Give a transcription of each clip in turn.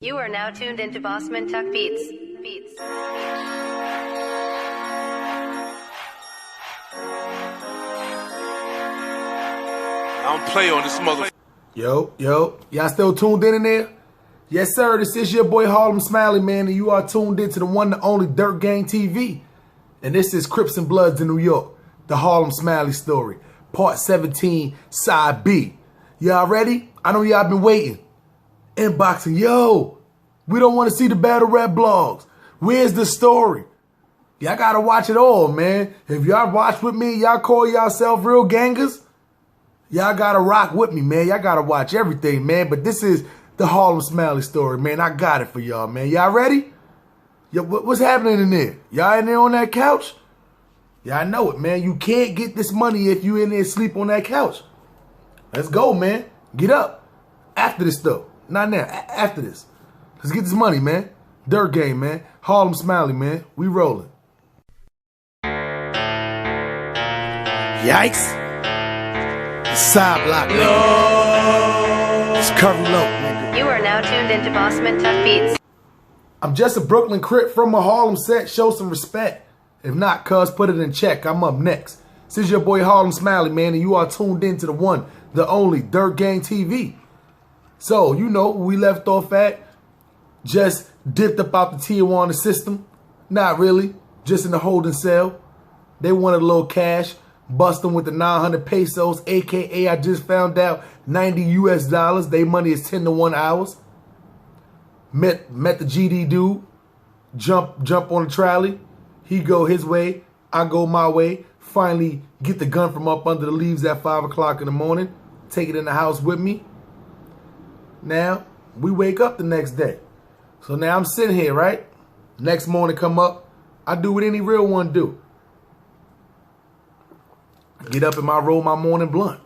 You are now tuned into Bossman Tuck Beats. I don't play on this mother. Yo, y'all still tuned in there? Yes, sir, this is your boy Harlem Smiley, man, and you are tuned into the one and only Dirt Gang TV. And this is Crips and Bloods in New York, the Harlem Smiley story, part 17, side B. Y'all ready? I know y'all been waiting. Inboxing, yo, we don't want to see the battle rap blogs. Where's the story? Y'all gotta watch it all, man. If y'all watch with me, y'all call yourself real gangers, y'all gotta rock with me, man. Y'all gotta watch everything, man. But this is the Harlem Smiley story, man. I got it for y'all, man. Y'all ready? Yo, what's happening in there? Y'all in there on that couch? Y'all know it, man. You can't get this money if you in there sleep on that couch. Let's go, man. Get up. After this, though. Not now. After this. Let's get this money, man. Dirt Game, man. Harlem Smiley, man. We rolling. Yikes. The side block, nigga. It's Curry Low, nigga. You are now tuned into Bossman Tuck Beats. I'm just a Brooklyn Crip from a Harlem set. Show some respect. If not, cuz, put it in check. I'm up next. This is your boy Harlem Smiley, man, and you are tuned in to the one, the only Dirt Gang TV. So, you know, we left off at, just dipped up out the Tijuana system. Not really, just in the holding cell. They wanted a little cash. Bust them with the 900 pesos, aka I just found out 90 US dollars. They money is 10 to 1 hours. Met the GD dude. Jump on the trolley. He go his way, I go my way. Finally get the gun from up under the leaves at 5 o'clock in the morning. Take it in the house with me. Now, we wake up the next day. So now I'm sitting here, right? Next morning come up. I do what any real one do. Get up and roll my morning blunt.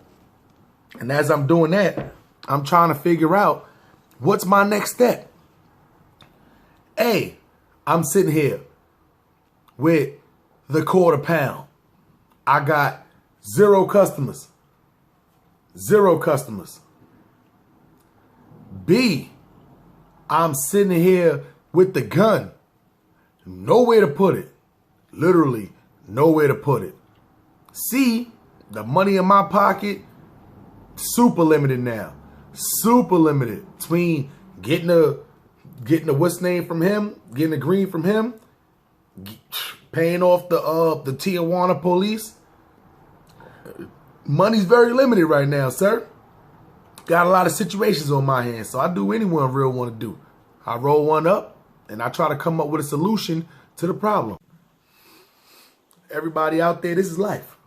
And as I'm doing that, I'm trying to figure out what's my next step. Hey, I'm sitting here with the quarter pound. I got 0 customers. 0 customers. B, I'm sitting here with the gun. Nowhere to put it. Literally nowhere to put it. C, the money in my pocket, super limited now. Super limited. Between getting a what's name from him, getting a green from him, paying off the Tijuana police. Money's very limited right now, sir. Got a lot of situations on my hands, so I do what anyone real want to do. I roll one up, and I try to come up with a solution to the problem. Everybody out there, this is life.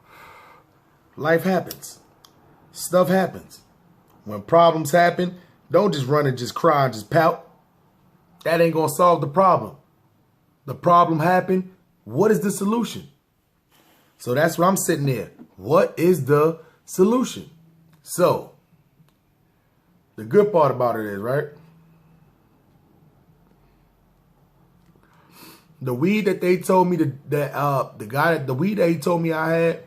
Life happens. Stuff happens. When problems happen, don't just run and just cry and just pout. That ain't gonna solve the problem. The problem happened. What is the solution? So that's where I'm sitting there. What is the solution? So, the good part about it is, right? The weed that they told me the weed that he told me I had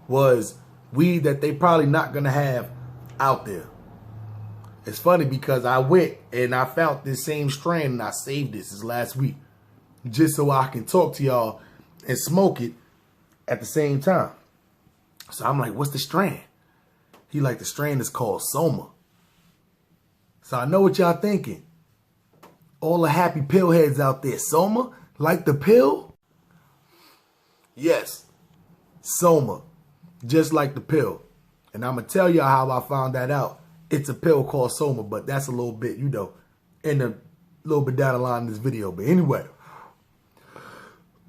was weed that they probably not gonna have out there. It's funny because I went and I found this same strain and I saved this last week just so I can talk to y'all and smoke it at the same time. So I'm like, what's the strain? He like, the strain is called Soma. So I know what y'all thinking. All the happy pill heads out there. Soma? Like the pill? Yes. Soma. Just like the pill. And I'm going to tell y'all how I found that out. It's a pill called Soma, but that's a little bit, you know, in a little bit down the line in this video. But anyway,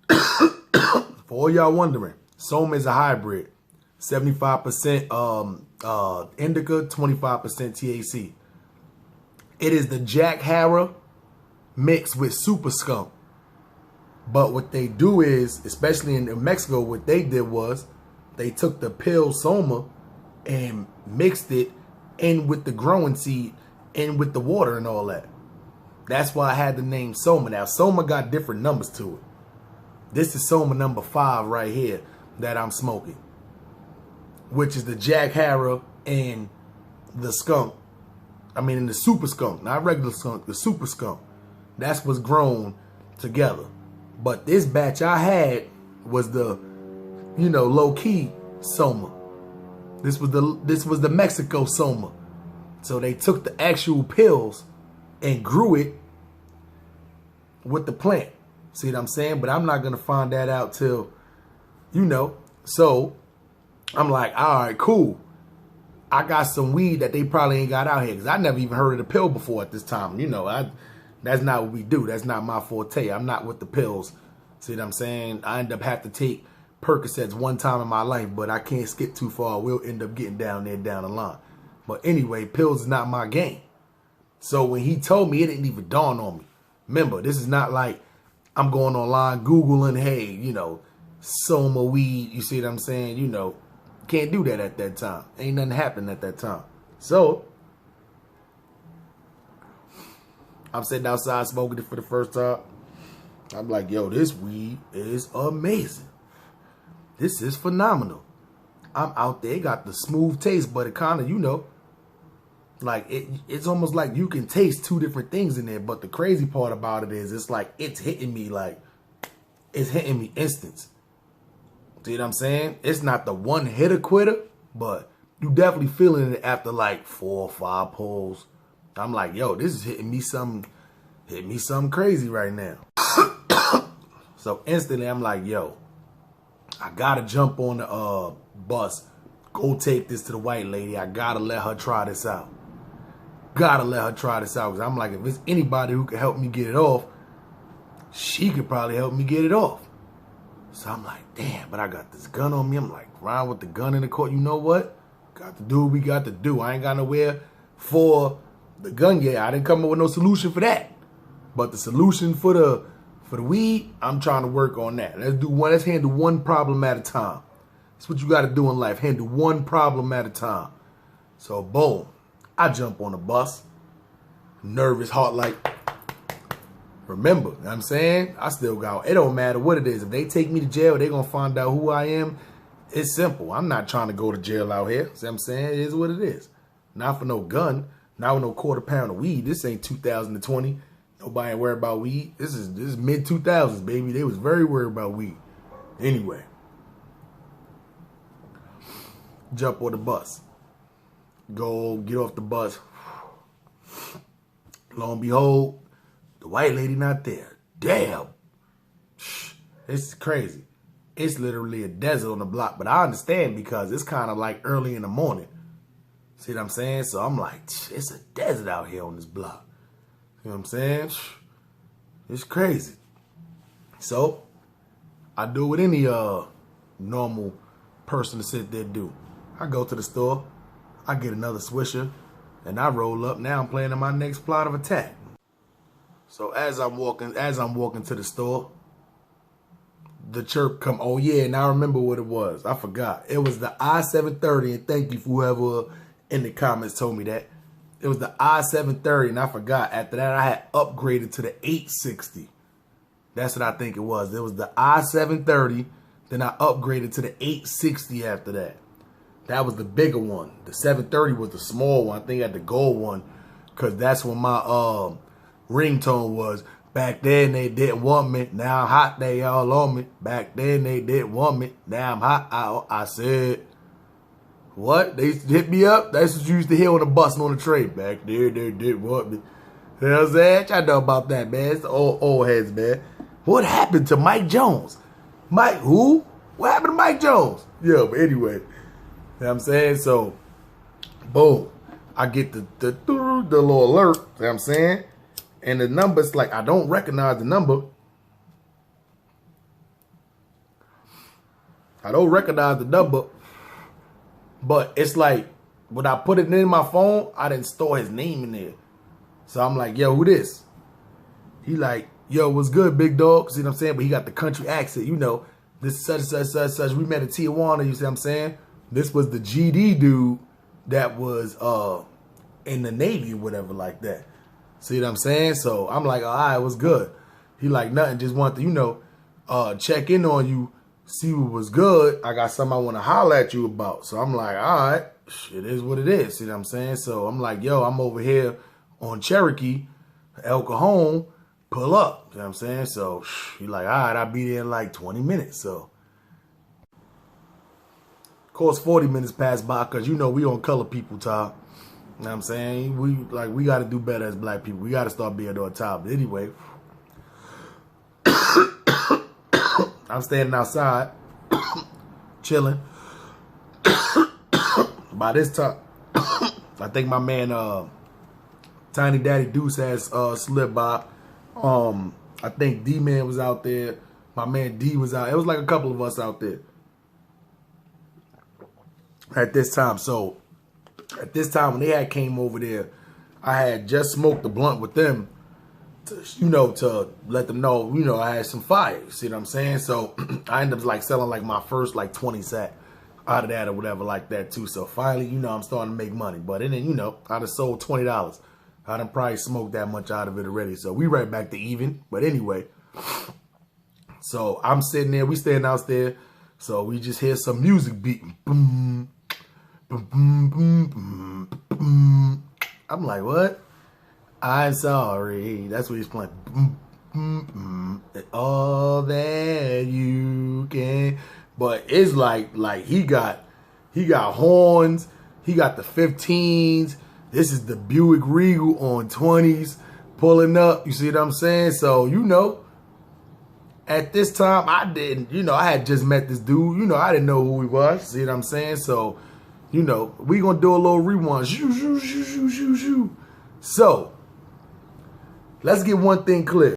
for all y'all wondering, Soma is a hybrid. 75% indica, 25% THC. It is the Jack Harrow mixed with super skunk. But what they do is, especially in Mexico, what they did was they took the pill Soma and mixed it in with the growing seed, in with the water and all that. That's why I had the name Soma. Now, Soma got different numbers to it. This is Soma number 5 right here that I'm smoking, which is the Jack Harrow and the skunk I mean, in the super skunk, not regular skunk, the super skunk. That's what's grown together. But this batch I had was the, low key soma. This was the Mexico soma. So they took the actual pills and grew it with the plant. See what I'm saying? But I'm not gonna find that out till, So I'm like, all right, cool. I got some weed that they probably ain't got out here because I never even heard of the pill before at this time. That's not what we do. That's not my forte. I'm not with the pills. See what I'm saying? I end up having to take Percocets one time in my life, but I can't skip too far. We'll end up getting down there down the line. But anyway, pills is not my game. So when he told me, it didn't even dawn on me. Remember, this is not like I'm going online Googling, hey, soma weed. You see what I'm saying? Can't do that at that time. Ain't nothing happening at that time. So I'm sitting outside smoking it for the first time. I'm like, yo, this weed is amazing. This is phenomenal. I'm out there, got the smooth taste, but it kind of, like it's almost like you can taste two different things in there. But the crazy part about it is it's like it's hitting me instant. See what I'm saying? It's not the one hitter quitter, but you definitely feeling it after like 4 or 5 pulls. I'm like, yo, this is hitting me something crazy right now. So instantly I'm like, yo, I gotta jump on the bus, go take this to the white lady. I gotta let her try this out. Because I'm like, if it's anybody who can help me get it off, she could probably help me get it off. So I'm like, damn, but I got this gun on me. I'm like, riding with the gun in the court. You know what? Got to do what we got to do. I ain't got nowhere for the gun yet. I didn't come up with no solution for that. But the solution for the weed, I'm trying to work on that. Let's handle one problem at a time. That's what you got to do in life. Handle one problem at a time. So boom, I jump on the bus. Nervous, heart like, remember, you know what I'm saying? I still got, it don't matter what it is. If they take me to jail, they going to find out who I am. It's simple. I'm not trying to go to jail out here. See what I'm saying? It is what it is. Not for no gun. Not with no quarter pound of weed. This ain't 2020. Nobody ain't worried about weed. This is mid-2000s, baby. They was very worried about weed. Anyway. Jump on the bus. Go get off the bus. Lo and behold, the white lady not there. Damn. It's crazy. It's literally a desert on the block. But I understand because it's kind of like early in the morning. See what I'm saying? So I'm like, it's a desert out here on this block. You know what I'm saying? It's crazy. So I do what any normal person to sit there do. I go to the store. I get another swisher. And I roll up. Now I'm planning my next plot of attack. So as I'm walking to the store, the chirp come, oh yeah, and I remember what it was. I forgot. It was the I-730, and thank you for whoever in the comments told me that. It was the I-730, and I forgot. After that, I had upgraded to the 860. That's what I think it was. It was the I-730, then I upgraded to the 860 after that. That was the bigger one. The 730 was the small one. I think I had the gold one, because that's when my ringtone was. Back then they didn't want me. Now I'm hot, they all on me. Back then they didn't want me. Now I'm hot. I said, what? They used to hit me up? That's what you used to hear on the bus and on the train. Back there they didn't want me. You know what I'm saying? I know about that, man. It's the old heads, man. What happened to Mike Jones? Mike who? What happened to Mike Jones? Yeah, but anyway. You know what I'm saying? So, boom. I get the little alert. You know what I'm saying? And the number's like, I don't recognize the number. I don't recognize the number. But it's like, when I put it in my phone, I didn't store his name in there. So I'm like, yo, who this? He like, yo, what's good, big dog? See what I'm saying? But he got the country accent, you know. This such, such, such, such. We met at Tijuana, you see what I'm saying? This was the GD dude that was in the Navy or whatever like that. See what I'm saying? So I'm like, all right, what's good? He like, nothing, just want to, you know, check in on you, see what was good. I got something I want to holler at you about. So I'm like, all right, it is what it is. See what I'm saying? So I'm like, yo, I'm over here on Cherokee, El Cajon, pull up. You know what I'm saying? So he like, all right, I'll be there in like 20 minutes. So, of course, 40 minutes passed by because, you know, we on color people talk. You know what I'm saying? We got to do better as black people. We got to start being on top. But anyway, I'm standing outside, chilling. By this time, I think my man Tiny Daddy Deuce has slipped by. I think D-Man was out there. My man D was out. It was like a couple of us out there at this time. So at this time when they had came over there, I had just smoked the blunt with them, to let them know, I had some fire. See what I'm saying? So I ended up like selling like my first like 20 sack out of that or whatever like that too. So finally, I'm starting to make money. But then, I done sold $20. I done probably smoked that much out of it already. So we right back to even. But anyway, so I'm sitting there. We standing out there. So we just hear some music beating. Boom, boom, boom, boom, boom, boom. I'm like, what? I'm sorry. That's what he's playing. Boom, boom, boom. All that you can. But it's like he got horns. He got the 15s. This is the Buick Regal on 20s pulling up. You see what I'm saying? So, at this time, I didn't, I had just met this dude. I didn't know who he was. See what I'm saying? So, we going to do a little rewind. Shoo, shoo, shoo, shoo, shoo, shoo. So, let's get one thing clear.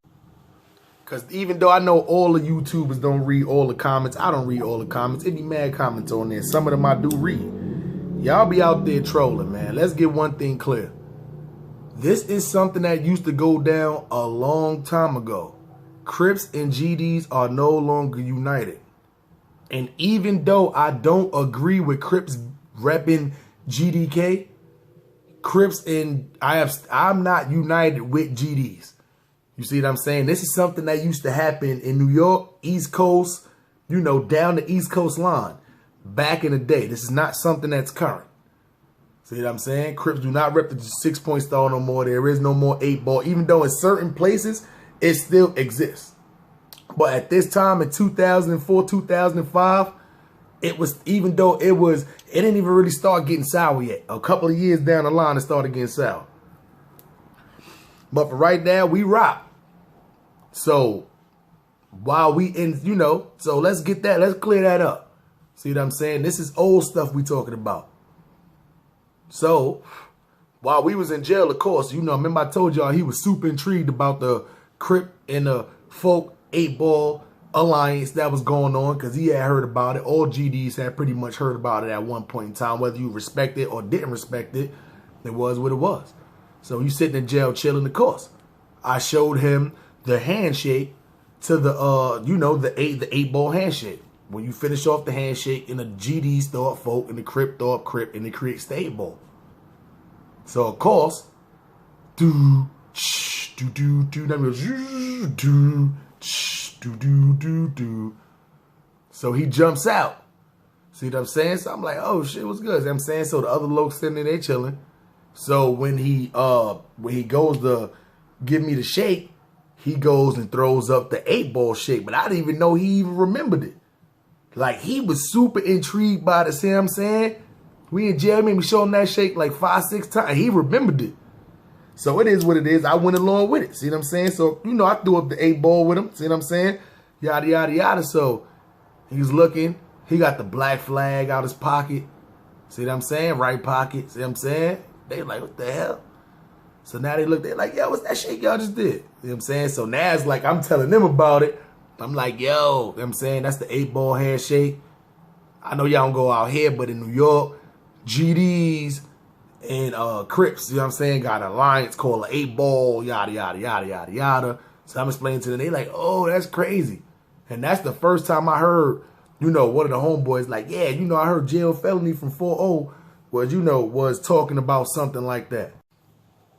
Because even though I know all the YouTubers don't read all the comments, I don't read all the comments. It be mad comments on there. Some of them I do read. Y'all be out there trolling, man. Let's get one thing clear. This is something that used to go down a long time ago. Crips and GDs are no longer united. And even though I don't agree with Crips repping GDK, Crips and I'm not united with GDs. You see what I'm saying? This is something that used to happen in New York, East Coast, down the East Coast line. Back in the day. This is not something that's current. See what I'm saying? Crips do not rep the 6-point star no more. There is no more 8-ball. Even though in certain places, it still exists. But at this time in 2004, 2005, it didn't even really start getting sour yet. A couple of years down the line, it started getting sour. But for right now, we rock. So, while we so let's get that, let's clear that up. See what I'm saying? This is old stuff we talking about. So, while we was in jail, of course, remember I told y'all he was super intrigued about the Crip and the Folk 8-ball alliance that was going on because he had heard about it. All GDs had pretty much heard about it at one point in time. Whether you respect it or didn't respect it, it was what it was. So, you sitting in jail chilling, of course. I showed him the handshake to the, the 8-ball handshake. When you finish off the handshake and the GDs throw up Folk and the Crip throw up Crip and it creates the 8-ball. So of course, so he jumps out. See what I'm saying? So I'm like, oh shit, what's good? See what I'm saying? So the other lokes sitting there, they chilling. So when he goes to give me the shake, he goes and throws up the 8-ball shake, but I didn't even know he even remembered it. Like, he was super intrigued by it, see what I'm saying? We in jail, made me show him that shake like 5, 6 times. He remembered it. So it is what it is. I went along with it, see what I'm saying? So, I threw up the 8-ball with him, see what I'm saying? Yada, yada, yada. So, he's looking. He got the black flag out his pocket. See what I'm saying? Right pocket, see what I'm saying? They like, what the hell? So now they look, they're like, yo, what's that shake y'all just did? See what I'm saying? So now it's like, I'm telling them about it. I'm like, yo, you know what I'm saying? That's the 8-ball handshake. I know y'all don't go out here, but in New York, GDs and Crips, you know what I'm saying, got an alliance called an 8-ball, yada, yada, yada, yada, yada. So I'm explaining to them, they like, oh, that's crazy. And that's the first time I heard, one of the homeboys like, yeah, I heard jail felony from 4-0 was talking about something like that.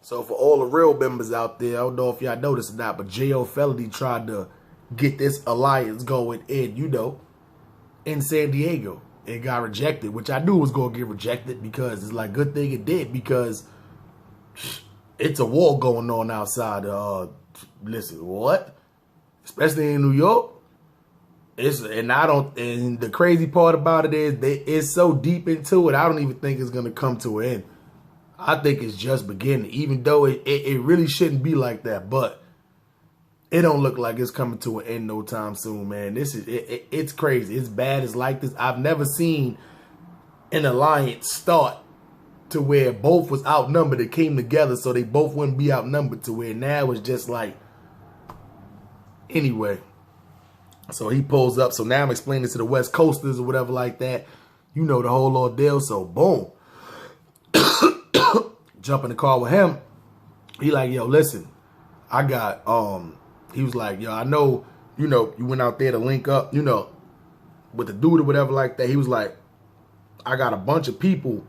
So for all the real members out there, I don't know if y'all noticed or not, but jail felony tried to get this alliance going in, in San Diego. it got rejected, which I knew was going to get rejected because it's like, good thing it did, because it's a war going on outside. Listen, what? Especially in New York. And the crazy part about it is it's so deep into it, I don't even think it's going to come to an end. I think it's just beginning, even though it really shouldn't be like that, but it don't look like it's coming to an end no time soon, man. It's crazy. It's bad. It's like this. I've never seen an alliance start to where both was outnumbered. It came together so they both wouldn't be outnumbered, to where now it's just like, anyway. So he pulls up. So now I'm explaining to the West Coasters or whatever like that. You know the whole ordeal. So boom. Jump in the car with him. He like, yo, listen, I got, he was like, yo, I know, you went out there to link up, with the dude or whatever like that. He was like, I got a bunch of people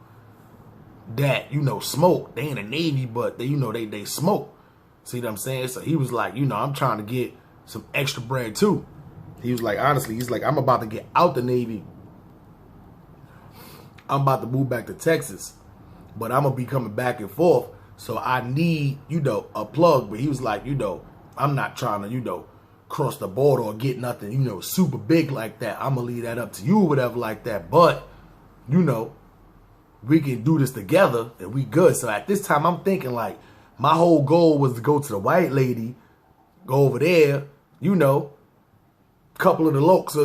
that, smoke. They in the Navy, but they, they smoke. See what I'm saying? So he was like, I'm trying to get some extra bread too. He was like, honestly, he's like, I'm about to get out the Navy. I'm about to move back to Texas, but I'm going to be coming back and forth. So I need, a plug. But he was like, I'm not trying to, cross the border or get nothing, super big like that. I'm going to leave that up to you or whatever like that. But, we can do this together and we good. So at this time, I'm thinking like, my whole goal was to go to the white lady, go over there, couple of the locals, so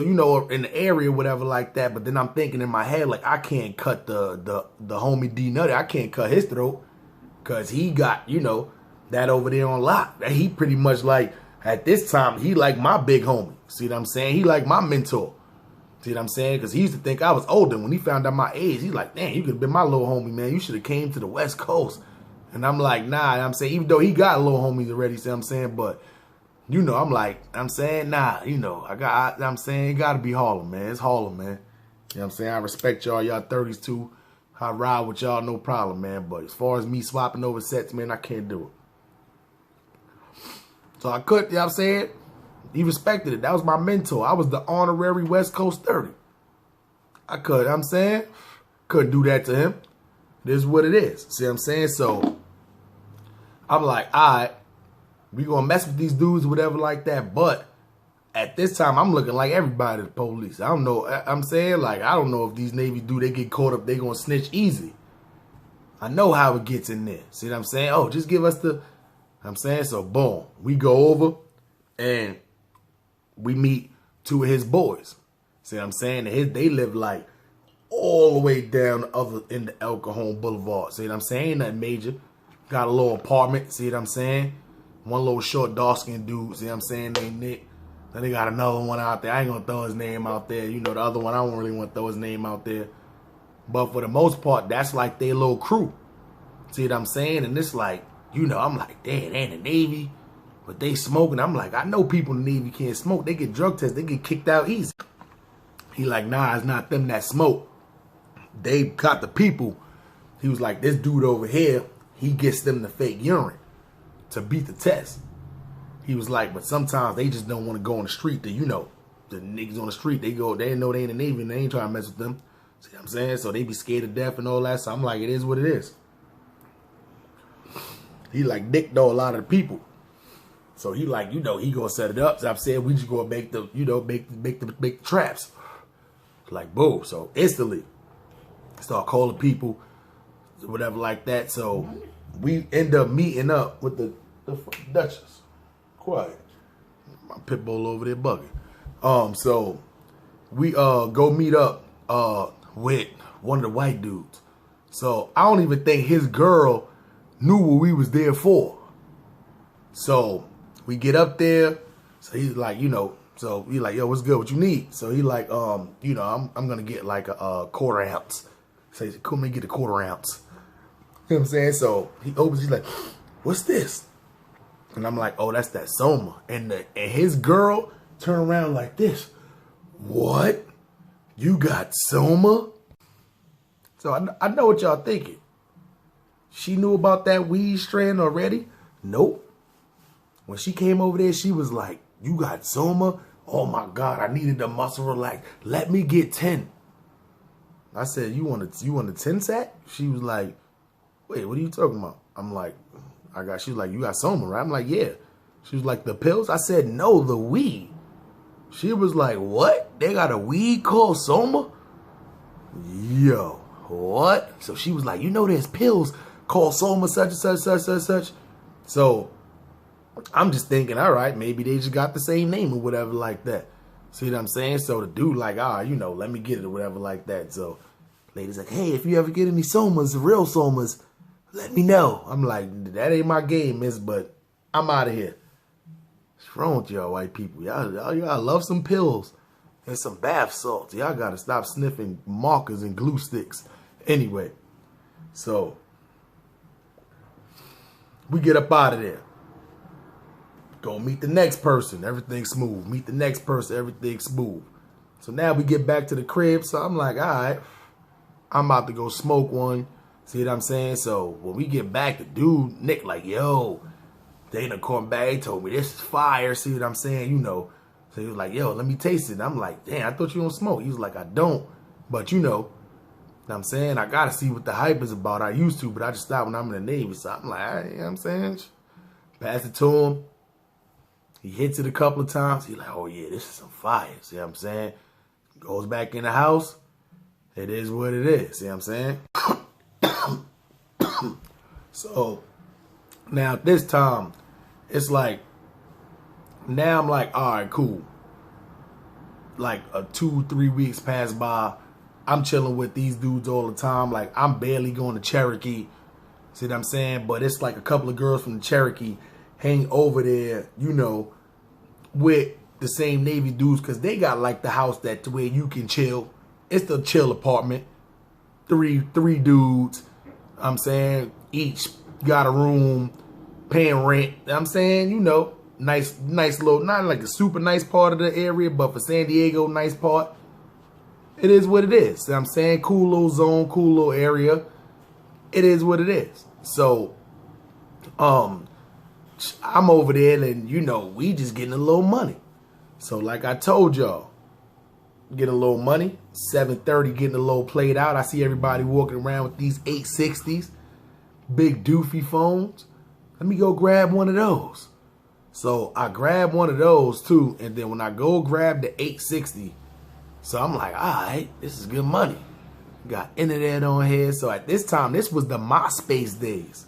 in the area, whatever like that. But then I'm thinking in my head, like, I can't cut the homie D Nutty. I can't cut his throat, because he got, that over there on lock. He pretty much like, at this time, he like my big homie. See what I'm saying? He like my mentor. See what I'm saying? Because he used to think I was older. When he found out my age, he's like, damn, you could have been my little homie, man. You should have came to the West Coast. And I'm like, nah. I'm saying, even though he got little homies already, see what I'm saying? But I'm like, I'm saying, nah, I'm saying, it got to be Harlem, man. It's Harlem, man. You know what I'm saying? I respect y'all 30s too. I ride with y'all, no problem, man. But as far as me swapping over sets, man, I can't do it. So I could, you know what I'm saying? He respected it. That was my mentor. I was the honorary West Coast 30. I could, you know what I'm saying? Couldn't do that to him. It is what it is. See what I'm saying? So I'm like, all right. We gonna mess with these dudes or whatever like that. But at this time, I'm looking like everybody the police. I don't know. I'm saying, like, I don't know if these Navy dudes, they get caught up, they gonna snitch easy. I know how it gets in there. See what I'm saying? Oh, just give us the, I'm saying, so boom. We go over and we meet two of his boys. See what I'm saying? They live like all the way down the other end of El Cajon Boulevard. See what I'm saying? Ain't nothing major. Got a little apartment. See what I'm saying? One little short, dark-skinned dude, see what I'm saying, named Nick. Then they got another one out there. I ain't going to throw his name out there. The other one, I don't really want to throw his name out there. But for the most part, that's like their little crew. See what I'm saying? And it's like, I'm like, damn, they in the Navy, but they smoking. I'm like, I know people in the Navy can't smoke. They get drug tested. They get kicked out easy. He like, nah, it's not them that smoke. They got the people. He was like, this dude over here, he gets them the fake urine to beat the test. He was like, but sometimes they just don't want to go on the street. The niggas on the street, they know they in the Navy and they ain't trying to mess with them. See what I'm saying? So they be scared to death and all that. So I'm like, it is what it is. He like dicked though a lot of the people. So he like, he gonna set it up. So I'm saying we just gonna make the, make the traps. Like boom. So instantly start calling people, whatever like that. So we end up meeting up with the Duchess. Quiet. My pit bull over there bugging. So we go meet up with one of the white dudes. So I don't even think his girl knew what we was there for. So we get up there. So he's like, so he like, yo, what's good? What you need? So he like, I'm gonna get like a quarter ounce. So he said, come and get a quarter ounce. You know what I'm saying? So he opens, he's like, what's this? And I'm like, oh, that's that Soma. And his girl turned around like this. What? You got Soma? So I know what y'all thinking. She knew about that weed strand already? Nope. When she came over there, she was like, you got Soma? Oh my God, I needed the muscle relax. Let me get 10. I said, you want a 10 sack? She was like, wait, what are you talking about? I'm like, she was like, you got Soma, right? I'm like, yeah. She was like, the pills? I said, no, the weed. She was like, what? They got a weed called Soma? Yo, what? So she was like, you know there's pills called Soma such and such, such, such, such. So I'm just thinking, all right, maybe they just got the same name or whatever like that. See what I'm saying? So the dude like, let me get it or whatever like that. So lady's like, hey, if you ever get any Somas, real Somas, let me know. I'm like, that ain't my game, miss, but I'm out of here. What's wrong with y'all white people? Y'all love some pills and some bath salts. Y'all got to stop sniffing markers and glue sticks. Anyway, so we get up out of there. Go meet the next person. Everything's smooth. Meet the next person. Everything's smooth. So now we get back to the crib. So I'm like, all right, I'm about to go smoke one. See what I'm saying? So when we get back, the dude, Nick, like, yo, they done come back. He told me this is fire. See what I'm saying? You know. So he was like, yo, let me taste it. And I'm like, damn, I thought you don't smoke. He was like, I don't. But you know what I'm saying? I got to see what the hype is about. I used to, but I just stopped when I'm in the Navy. So I'm like, all right, you know what I'm saying? Pass it to him. He hits it a couple of times. He's like, oh, yeah, this is some fire. See what I'm saying? Goes back in the house. It is what it is. See what I'm saying? So now this time, it's like, now I'm like, all right, cool. Like 2-3 weeks pass by. I'm chilling with these dudes all the time. Like, I'm barely going to Cherokee. See what I'm saying? But it's like a couple of girls from the Cherokee hang over there, you know, with the same Navy dudes, because they got like the house that to where you can chill. It's the chill apartment. Three dudes. I'm saying each got a room, paying rent. I'm saying, you know, nice little, not like a super nice part of the area, but for San Diego, nice part. It is what it is. See what I'm saying? Cool little zone, cool little area. It is what it is. So, I'm over there and, you know, we just getting a little money. So like I told y'all, getting a little money, 7:30 getting a little played out. I see everybody walking around with these 860s, big doofy phones. Let me go grab one of those. So I grab one of those too. And then when I go grab the 860, so I'm like, all right, this is good money. Got internet on here. So at this time, this was the MySpace days.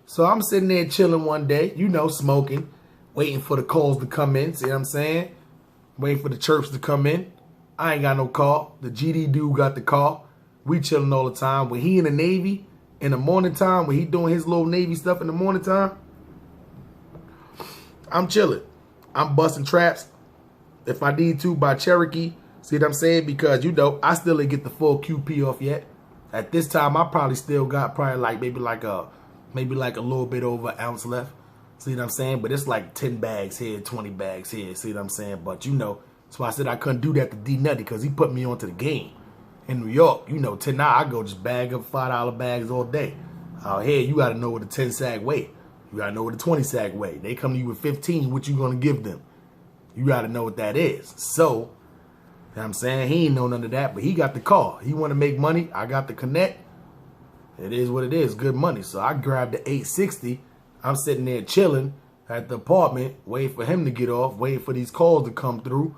So I'm sitting there chilling one day, you know, smoking, waiting for the calls to come in. See what I'm saying? Waiting for the chirps to come in. I ain't got no call. The GD dude got the call. We chilling all the time. When he in the Navy, in the morning time, when he doing his little Navy stuff in the morning time, I'm chilling. I'm busting traps if I need to by Cherokee. See what I'm saying? Because, you know, I still didn't get the full QP off yet. At this time, I probably still got maybe like a little bit over an ounce left. See what I'm saying? But it's like 10 bags here, 20 bags here. See what I'm saying? But, you know, so I said I couldn't do that to D Nutty because he put me onto the game. In New York, you know, now I go just bag up $5 bags all day. Out here, you got to know what a 10 sack weigh. You got to know what a 20 sack weigh. They come to you with 15, what you going to give them? You got to know what that is. So, you know what I'm saying? He ain't know none of that, but he got the call. He want to make money. I got the connect. It is what it is. Good money. So I grabbed the 860. I'm sitting there chilling at the apartment, waiting for him to get off, waiting for these calls to come through.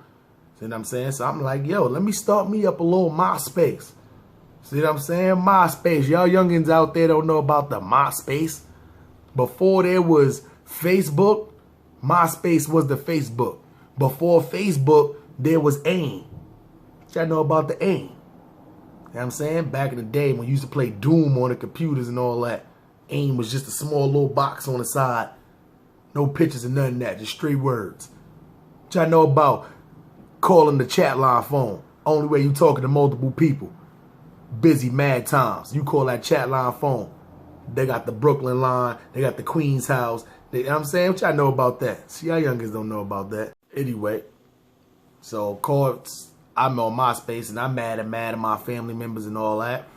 See what I'm saying? So I'm like, yo, let me start me up a little MySpace. See what I'm saying? MySpace. Y'all youngins out there don't know about the MySpace. Before there was Facebook, MySpace was the Facebook. Before Facebook, there was AIM. Y'all know about the AIM. You know what I'm saying? Back in the day when you used to play Doom on the computers and all that, AIM was just a small little box on the side. No pictures and none of that, just straight words. Y'all know about calling the chat line phone. Only way you talking to multiple people. Busy, mad times. You call that chat line phone. They got the Brooklyn line. They got the Queens house. You know what I'm saying? What y'all know about that? See, y'all youngins don't know about that. Anyway, so I'm on MySpace and I'm mad at my family members and all that.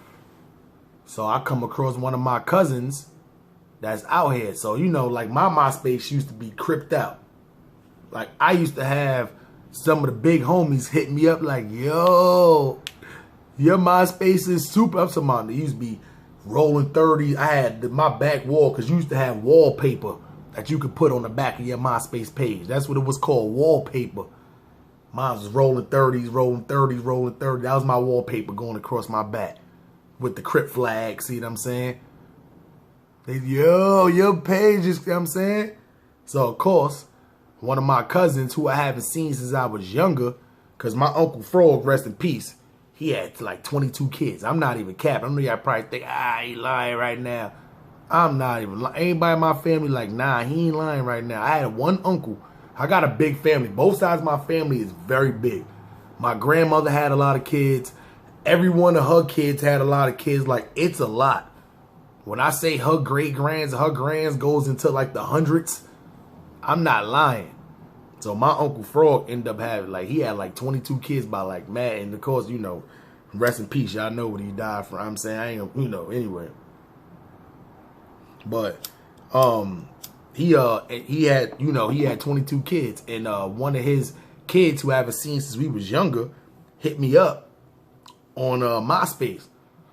So I come across one of my cousins that's out here. So, you know, like my MySpace used to be cripped out. Like I used to have some of the big homies hit me up like, yo, Your MySpace is super. I'm talking about, it used to be rolling 30. I had my back wall, because you used to have wallpaper that you could put on the back of your MySpace page. That's what it was called, wallpaper. Mine was rolling 30s, rolling 30s, rolling 30s. That was my wallpaper going across my back with the Crip flag. See what I'm saying? Yo, your page is, you know what I'm saying? So, of course, one of my cousins who I haven't seen since I was younger, because my Uncle Frog, rest in peace, he had like 22 kids. I'm not even capping. I know y'all probably think, he lying right now. I'm not even lying. Anybody in my family like, nah, he ain't lying right now. I had one uncle. I got a big family. Both sides of my family is very big. My grandmother had a lot of kids. Every one of her kids had a lot of kids. Like, it's a lot. When I say her great-grands, her grands goes into like the hundreds, I'm not lying. So my Uncle Frog ended up having, like, he had like 22 kids by like mad. And of course, you know, rest in peace. Y'all know what he died from. I'm saying, I ain't, you know, anyway. But he had, you know, he had 22 kids. And one of his kids who I haven't seen since we was younger hit me up on MySpace.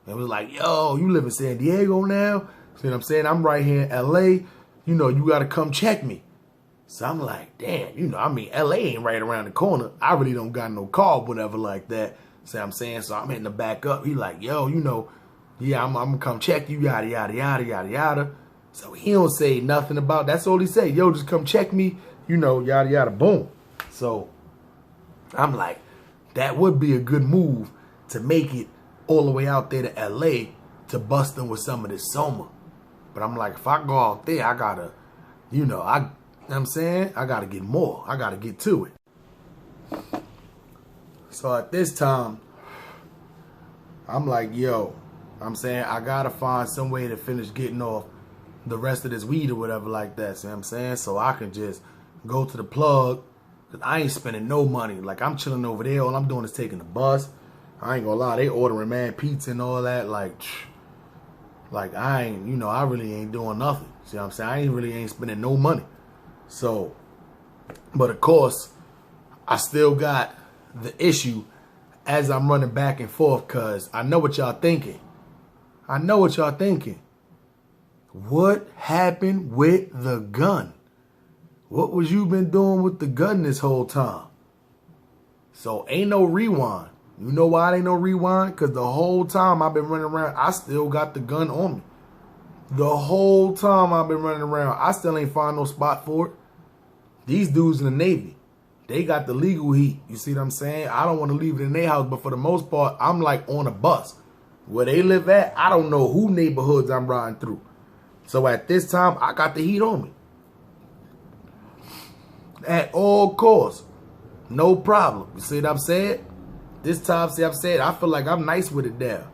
And was like, yo, you live in San Diego now? See what I'm saying? I'm right here in LA. You know, you got to come check me. So I'm like, damn, you know, I mean, LA ain't right around the corner. I really don't got no car, whatever like that. See what I'm saying? So I'm hitting the back up. He like, yo, you know, yeah, I'm going to come check you, yada, yada, yada, yada, yada. So he don't say nothing about, that's all he say. Yo, just come check me, you know, yada, yada, boom. So I'm like, that would be a good move to make it all the way out there to LA to bust them with some of this Soma. But I'm like, if I go out there, I got to, you know what I'm saying? I got to get more. I got to get to it. So at this time, I'm like, yo, I'm saying, I got to find some way to finish getting off the rest of this weed or whatever like that. See what I'm saying? So I can just go to the plug, because I ain't spending no money. Like, I'm chilling over there. All I'm doing is taking the bus. I ain't gonna lie, they ordering mad pizza and all that. Like I ain't, you know, I really ain't doing nothing. See what I'm saying? I ain't spending no money. So, but of course, I still got the issue as I'm running back and forth, because I know what y'all thinking. I know what y'all thinking. What happened with the gun? What was you been doing with the gun this whole time? So ain't no rewind. You know why it ain't no rewind? Because the whole time I've been running around, I still got the gun on me. The whole time I've been running around, I still ain't find no spot for it. These dudes in the Navy, they got the legal heat. You see what I'm saying? I don't want to leave it in their house, but for the most part, I'm like on a bus. Where they live at, I don't know who neighborhoods I'm riding through. So at this time, I got the heat on me. At all costs. No problem. You see what I'm saying? This time, see what I'm saying? I feel like I'm nice with it now.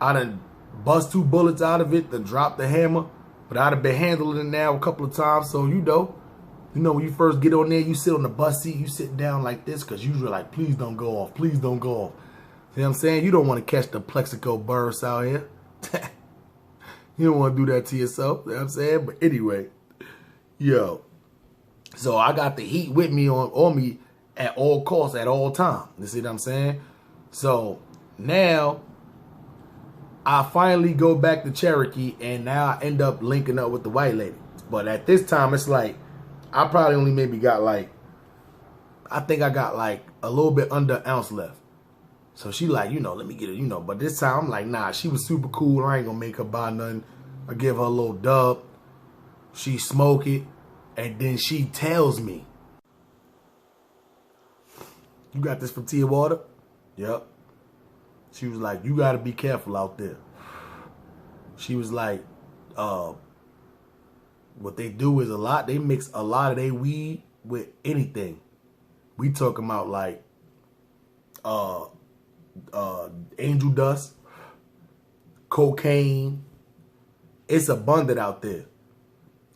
I done bust 2 bullets out of it, then dropped the hammer. But I'd have been handling it now a couple of times. So, you know when you first get on there, you sit on the bus seat, you sit down like this, because usually like, please don't go off. Please don't go off. See what I'm saying? You don't want to catch the Plexico burst out here. You don't want to do that to yourself. You know what I'm saying? But anyway, yo. So I got the heat with me on me at all costs, at all time. You see what I'm saying? So now I finally go back to Cherokee, and now I end up linking up with the white lady. But at this time, it's like I probably only maybe got like, I think I got like a little bit under an ounce left. So she like, let me get it, But this time I'm like, nah, she was super cool. I ain't gonna make her buy nothing. I give her a little dub. She smoke it. And then she tells me, you got this from Tea and Water? Yep. She was like, you got to be careful out there. She was like, what they do is they mix a lot of their weed with anything. We talking about like angel dust, cocaine. It's abundant out there.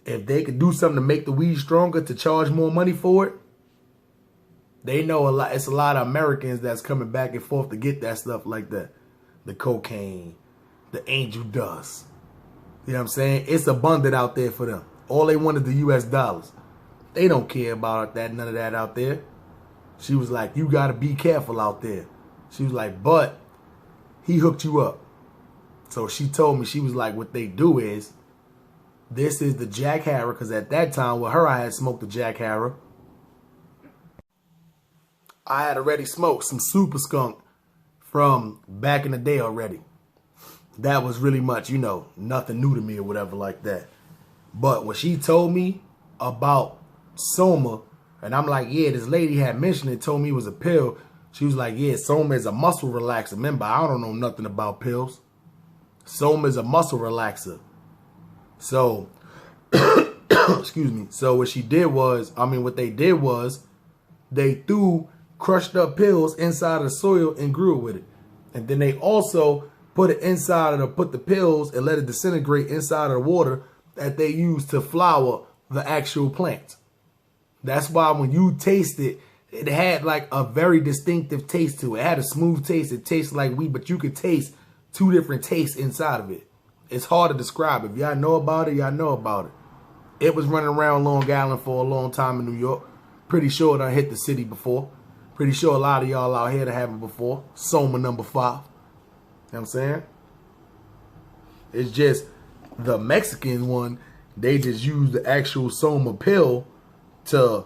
If they could do something to make the weed stronger, to charge more money for it, they know a lot. It's a lot of Americans that's coming back and forth to get that stuff like that. The cocaine, the angel dust. You know what I'm saying? It's abundant out there for them. All they want is the US dollars. They don't care about that, none of that out there. She was like, you got to be careful out there. She was like, but he hooked you up. So she told me, she was like, what they do is, this is the Jack Harrow, because at that time with her I had smoked the Jack Harrow. I had already smoked some Super Skunk from back in the day already. That was really much, you know, nothing new to me or whatever like that. But when she told me about Soma, and I'm like, yeah, this lady had mentioned it, told me it was a pill. She was like, yeah, Soma is a muscle relaxer. Remember, I don't know nothing about pills. Soma is a muscle relaxer. So, excuse me. So what they did was, they threw crushed up pills inside of the soil and grew it with it. And then they also put it put the pills and let it disintegrate inside of the water that they use to flower the actual plant. That's why when you taste it, it had like a very distinctive taste to it. It had a smooth taste. It tasted like weed, but you could taste two different tastes inside of it. It's hard to describe. If y'all know about it, y'all know about it. It was running around Long Island for a long time in New York. Pretty sure it done hit the city before. Pretty sure a lot of y'all out here that have it before. Soma number 5. You know what I'm saying? It's just the Mexican one, they just use the actual Soma pill to...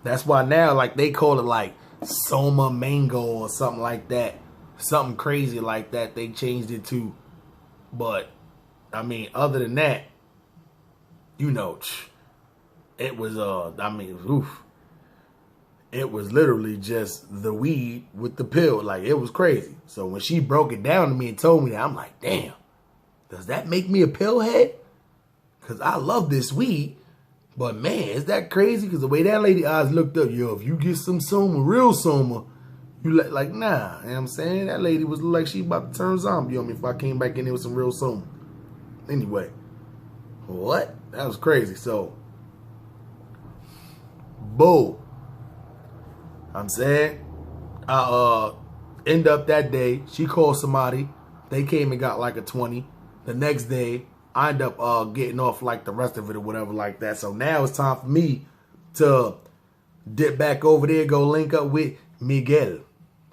That's why now, like, they call it, like, Soma Mango or something like that. Something crazy like that they changed it to. But, I mean, other than that, you know, it was, oof. It was literally just the weed with the pill. Like, it was crazy. So when she broke it down to me and told me that, I'm like, damn, does that make me a pill head? Because I love this weed. But, man, is that crazy? Because the way that lady eyes looked up, yo, if you get some Soma, real Soma, you like, nah. You know what I'm saying? That lady was like she about to turn zombie on me if I came back in there with some real Soma. Anyway, what? That was crazy. So, boo. I'm saying, I end up that day, she called somebody. They came and got like a 20. The next day, I end up getting off like the rest of it or whatever like that. So now it's time for me to dip back over there, go link up with Miguel. You know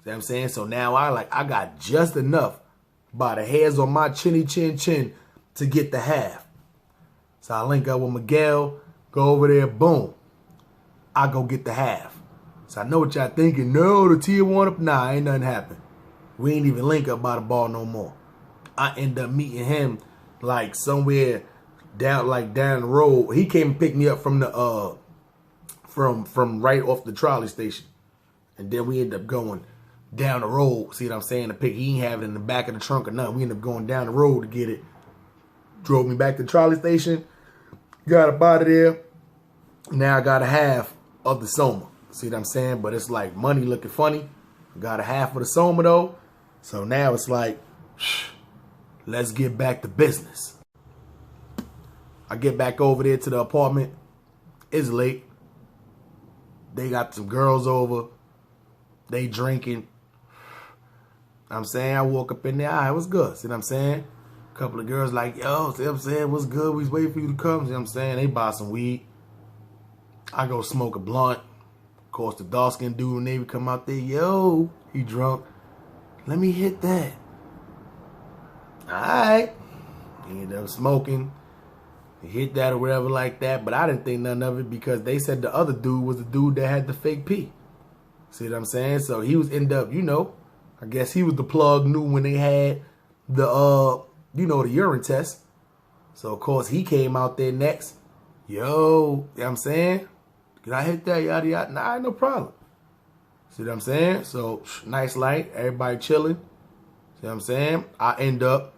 what I'm saying? So now I got just enough by the hairs on my chinny chin to get the half. So I link up with Miguel, go over there, boom. I go get the half. So I know what y'all thinking. No, the tier 1 up. Nah, ain't nothing happen. We ain't even link up by the bar no more. I end up meeting him like somewhere down the road. He came and picked me up from the from right off the trolley station. And then we end up going down the road. See what I'm saying? He ain't have it in the back of the trunk or nothing. We end up going down the road to get it. Drove me back to the trolley station. Got up out of there. Now I got a half of the Soma. See what I'm saying? But it's like money looking funny. Got a half of the Soma though. So now it's like, let's get back to business. I get back over there to the apartment. It's late. They got some girls over. They drinking. I'm saying, I woke up in there. All right, what's good? See what I'm saying? A couple of girls like, yo, see what I'm saying? What's good? We was waiting for you to come. See what I'm saying? They buy some weed. I go smoke a blunt. Of course, the dark-skinned dude in the Navy come out there. Yo, he drunk. Let me hit that. All right. He ended up smoking. He hit that or whatever like that. But I didn't think none of it because they said the other dude was the dude that had the fake pee. See what I'm saying? So he was end up, you know, I guess he was the plug, knew when they had the, you know, the urine test. So, of course, he came out there next. Yo, you know what I'm saying? Can I hit that? Yada, yada. Nah, no problem. See what I'm saying? So, nice light. Everybody chilling. See what I'm saying? I end up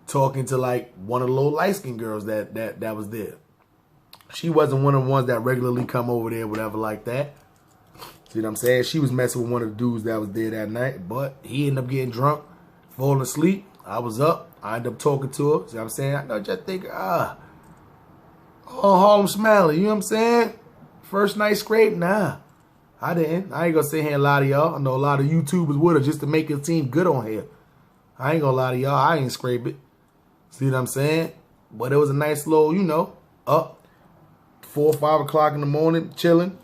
talking to, like, one of the little light-skinned girls that was there. She wasn't one of the ones that regularly come over there, whatever like that. See what I'm saying? She was messing with one of the dudes that was there that night. But he ended up getting drunk, falling asleep. I was up. I ended up talking to her. See what I'm saying? I know you think, Harlem Smiley, you know what I'm saying? First night scrape? Nah, I didn't. I ain't gonna sit here and lie to y'all. I know a lot of YouTubers would have just to make it seem good on here. I ain't gonna lie to y'all. I ain't scrape it. See what I'm saying? But it was a nice little, you know, up 4 or 5 o'clock in the morning, chilling.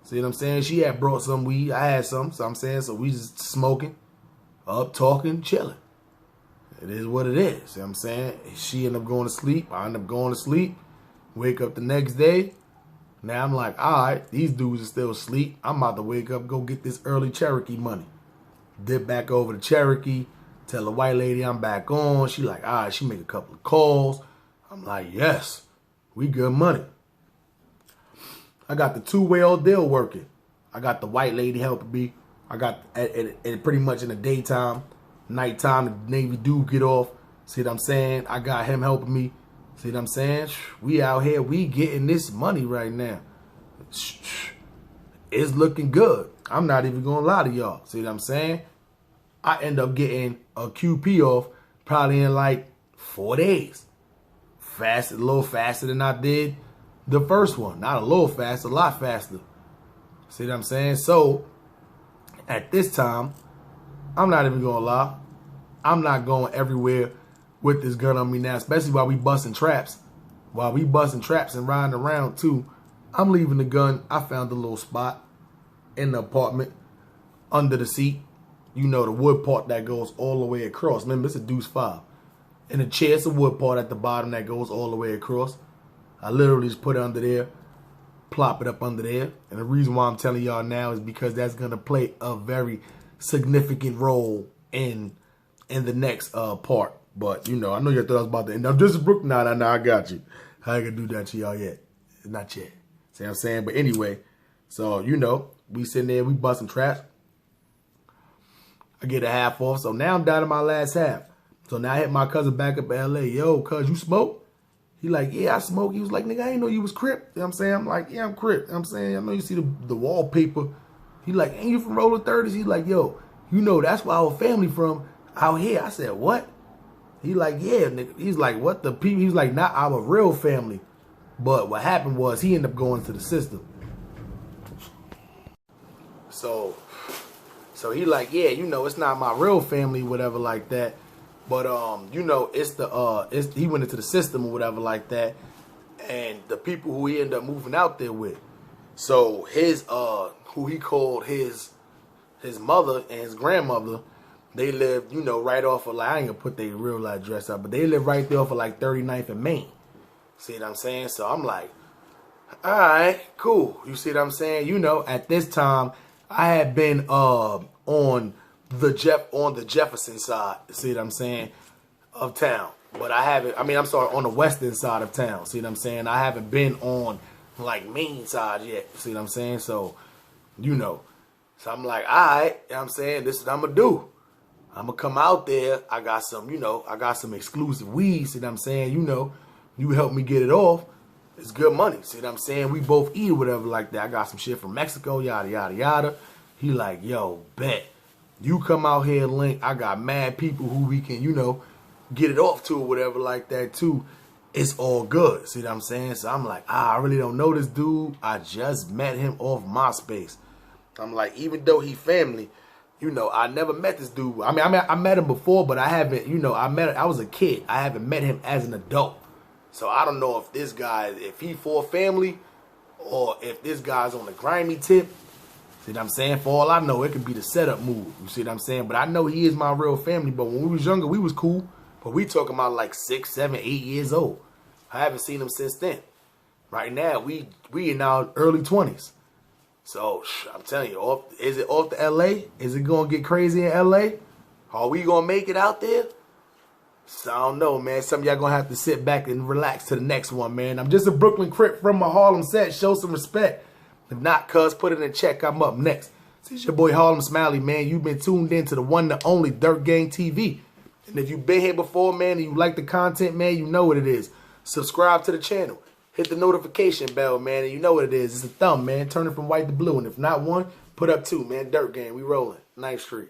See what I'm saying? She had brought some weed. I had some. So I'm saying, so we just smoking. up talking, chilling. It is what it is. See what I'm saying? She ended up going to sleep. I ended up going to sleep. Wake up the next day. Now I'm like, all right, these dudes are still asleep. I'm about to wake up, go get this early Cherokee money. Dip back over to Cherokee. Tell the white lady I'm back on. She like, all right, she make a couple of calls. I'm like, yes, we good money. I got the two-way deal working. I got the white lady helping me. I got, at pretty much in the daytime, nighttime, the Navy dude get off. See what I'm saying? I got him helping me. See what I'm saying? We out here, we getting this money right now. It's looking good. I'm not even going to lie to y'all. See what I'm saying? I end up getting a QP off probably in like 4 days. A little faster than I did the first one. Not a little faster, a lot faster. See what I'm saying? So, at this time, I'm not even going to lie. I'm not going everywhere with this gun on me now, especially while we busting traps. While we busting traps and riding around too, I'm leaving the gun. I found a little spot in the apartment under the seat. You know, the wood part that goes all the way across. Remember, it's a deuce 5. And the chair, it's a wood part at the bottom that goes all the way across. I literally just put it under there, plop it up under there. And the reason why I'm telling y'all now is because that's going to play a very significant role in the next part. But, you know, I know you thought I was about to end up just Brooklyn. Nah, I got you. I ain't going to do that to y'all yet. Not yet. See what I'm saying? But anyway, so, you know, we sitting there, we busting traps. I get a half off. So now I'm down to my last half. So now I hit my cousin back up in L.A. Yo, cuz, you smoke? He like, yeah, I smoke. He was like, nigga, I didn't know you was Crip. You know what I'm saying? I'm like, yeah, I'm Crip. You know what I'm saying? I know you see the wallpaper. He like, ain't you from Rolling 30s? He like, yo, you know, that's where our family from out here. I said, what? He like, yeah, nigga. He's like, what the people? He's like, not our real family. But what happened was he ended up going to the system. So he like, yeah, you know, it's not my real family, whatever like that. But you know, he went into the system or whatever like that. And the people who he ended up moving out there with. So his who he called his mother and his grandmother, they lived, you know, right off of, like, I ain't gonna put their real address up, but they live right there off of like 39th and Main. See what I'm saying? So I'm like, all right, cool. You see what I'm saying? You know, at this time, I had been on the Jefferson side. See what I'm saying? Of town, but I haven't. I mean, I'm sorry, on the western side of town. See what I'm saying? I haven't been on like Main side yet. See what I'm saying? So, you know, so I'm like, all right. You know what I'm saying? This is what I'm gonna do. I'm gonna come out there. I got some, you know, I got some exclusive weed. See what I'm saying? You know, you help me get it off. It's good money. See what I'm saying? We both eat or whatever like that. I got some shit from Mexico, yada, yada, yada. He like, yo, bet. You come out here, Link. I got mad people who we can, you know, get it off to or whatever like that too. It's all good. See what I'm saying? So I'm like, I really don't know this dude. I just met him off MySpace. I'm like, even though he family, you know, I never met this dude. I mean, I met him before, but I haven't, you know, I was a kid. I haven't met him as an adult. So I don't know if this guy, if he for family or if this guy's on the grimy tip. See what I'm saying? For all I know, it could be the setup move. You see what I'm saying? But I know he is my real family. But when we was younger, we was cool. But we talking about like 6, 7, 8 years old. I haven't seen him since then. Right now, we in our early 20s. So, I'm telling you, is it off to L.A.? Is it going to get crazy in L.A.? Are we going to make it out there? So, I don't know, man. Some of y'all going to have to sit back and relax to the next one, man. I'm just a Brooklyn Crip from my Harlem set. Show some respect. If not, cuz, put it in check. I'm up next. This is your boy Harlem Smiley, man. You've been tuned in to the one and only Dirt Gang TV. And if you've been here before, man, and you like the content, man, you know what it is. Subscribe to the channel. Hit the notification bell, man, and you know what it is. It's a thumb, man. Turn it from white to blue. And if not one, put up 2, man. Dirt Gang, we rolling. 9th Street.